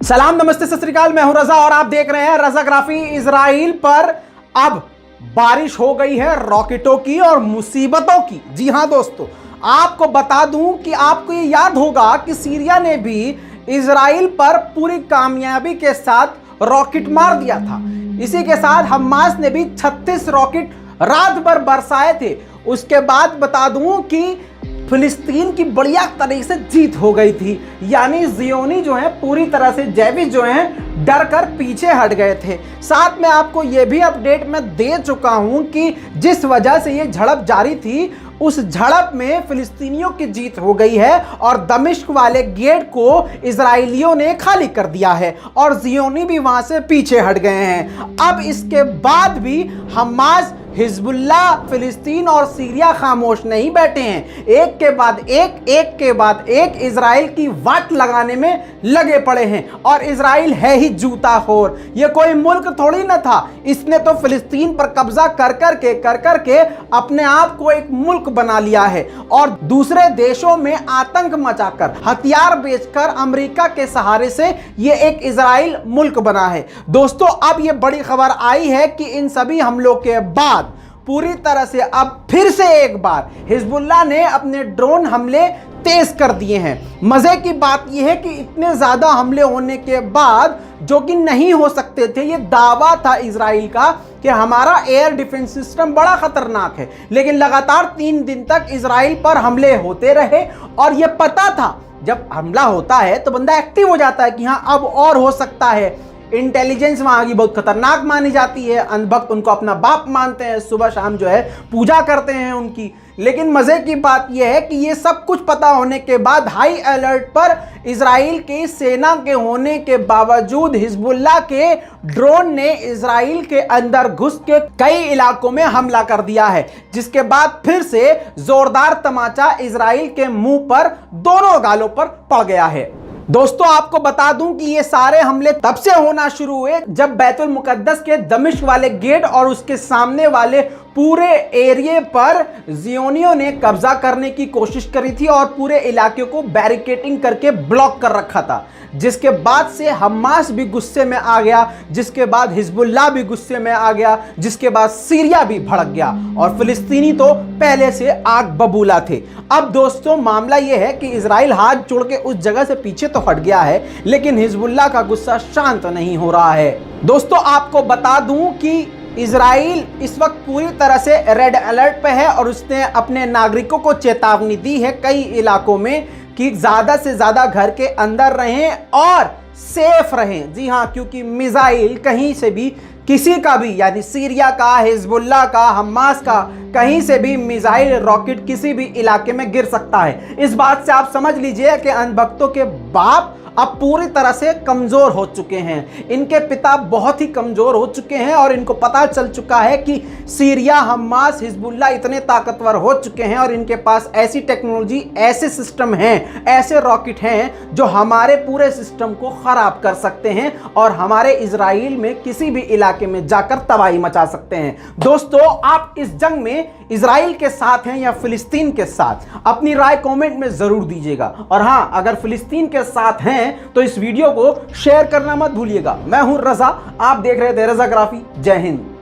सलाम, नमस्ते, सत श्री अकाल। मैं हूं रजा और आप देख रहे हैं रजाग्राफी। इजराइल पर अब बारिश हो गई है रॉकेटों की और मुसीबतों की। जी हां दोस्तों, आपको बता दूं कि आपको ये याद होगा कि सीरिया ने भी इजराइल पर पूरी कामयाबी के साथ रॉकेट मार दिया था। इसी के साथ हमास ने भी 36 रॉकेट रात भर बरसाए थे। उसके बाद बता दूं कि फिलिस्तीन की बढ़िया तरीके से जीत हो गई थी, यानी जियोनी जो है पूरी तरह से जैविस जो है डर कर पीछे हट गए थे। साथ में आपको यह भी अपडेट मैं दे चुका हूं कि जिस वजह से ये झड़प जारी थी, उस झड़प में फिलिस्तीनियों की जीत हो गई है और दमिश्क वाले गेट को इजरायलियों ने खाली कर दिया है और जियोनी भी वहां से पीछे हट गए हैं। अब इसके बाद भी हमास, हिजबुल्ला, फिलिस्तीन और सीरिया खामोश नहीं बैठे हैं। एक के बाद एक इजराइल की वाट लगाने में लगे पड़े हैं। और इजराइल है ही जूताखोर, ये कोई मुल्क थोड़ी ना था। इसने तो फिलिस्तीन पर कब्जा कर करके अपने आप को एक मुल्क बना लिया है और दूसरे देशों में आतंक मचाकर, हथियार बेचकर अमेरिका के सहारे से ये एक इजराइल मुल्क बना है। दोस्तों, अब ये बड़ी खबर आई है कि इन सभी हमलों के बाद पूरी तरह से अब फिर से एक बार हिजबुल्लाह ने अपने ड्रोन हमले तेज कर दिए हैं। मजे की बात यह है कि इतने ज्यादा हमले होने के बाद, जो कि नहीं हो सकते थे, ये दावा था इजराइल का कि हमारा एयर डिफेंस सिस्टम बड़ा खतरनाक है, लेकिन लगातार 3 दिन तक इजराइल पर हमले होते रहे। और यह पता था जब हमला होता है तो बंदा एक्टिव हो जाता है कि हाँ अब और हो सकता है। इंटेलिजेंस वहां की बहुत खतरनाक मानी जाती है, अंधभक्त उनको अपना बाप मानते हैं, सुबह शाम जो है पूजा करते हैं उनकी। लेकिन मजे की बात यह है कि ये सब कुछ पता होने के बाद, हाई अलर्ट पर इजराइल की सेना के होने के बावजूद, हिजबुल्लाह के ड्रोन ने इजराइल के अंदर घुस के कई इलाकों में हमला कर दिया है, जिसके बाद फिर से जोरदार तमाचा इजराइल के मुंह पर, दोनों गालों पर पड़ गया है। दोस्तों, आपको बता दूं कि ये सारे हमले तब से होना शुरू हुए जब बैतुल मुकद्दस के दमिश्क वाले गेट और उसके सामने वाले पूरे एरिया पर जियोनियों ने कब्जा करने की कोशिश करी थी और पूरे इलाके को बैरिकेडिंग करके ब्लॉक कर रखा था। जिसके बाद से हमास भी गुस्से में आ गया, जिसके बाद हिजबुल्लाह भी गुस्से में आ गया, जिसके बाद सीरिया भी भड़क गया और फिलिस्तीनी तो पहले से आग बबूला थे। अब दोस्तों, मामला यह है कि इजराइल हाथ जोड़ के उस जगह से पीछे तो हट गया है, लेकिन हिजबुल्लाह का गुस्सा शांत नहीं हो रहा है। दोस्तों, आपको बता दूं कि इजराइल इस वक्त पूरी तरह से रेड अलर्ट पे है और उसने अपने नागरिकों को चेतावनी दी है कई इलाकों में कि ज्यादा से ज्यादा घर के अंदर रहें और सेफ रहें। जी हां, क्योंकि मिसाइल कहीं से भी, किसी का भी, यानी सीरिया का, हिजबुल्लाह का, हमास का, कहीं से भी मिसाइल, रॉकेट किसी भी इलाके में गिर सकता है। इस बात से आप समझ लीजिए कि अंधभक्तों के बाप अब पूरी तरह से कमजोर हो चुके हैं। इनके पिता बहुत ही कमजोर हो चुके हैं और इनको पता चल चुका है कि सीरिया, हमास, हिजबुल्लाह इतने ताकतवर हो चुके हैं और इनके पास ऐसी टेक्नोलॉजी, ऐसे सिस्टम हैं, ऐसे रॉकेट हैं जो हमारे पूरे सिस्टम को खराब कर सकते हैं और हमारे इजराइल में किसी भी इलाके में जाकर तबाही मचा सकते हैं। दोस्तों, आप इस जंग में इजराइल के साथ हैं या फिलिस्तीन के साथ? अपनी राय कमेंट में जरूर दीजिएगा। और हां, अगर फिलिस्तीन के साथ हैं तो इस वीडियो को शेयर करना मत भूलिएगा। मैं हूं रजा, आप देख रहे थे रजाग्राफी। जय हिंद।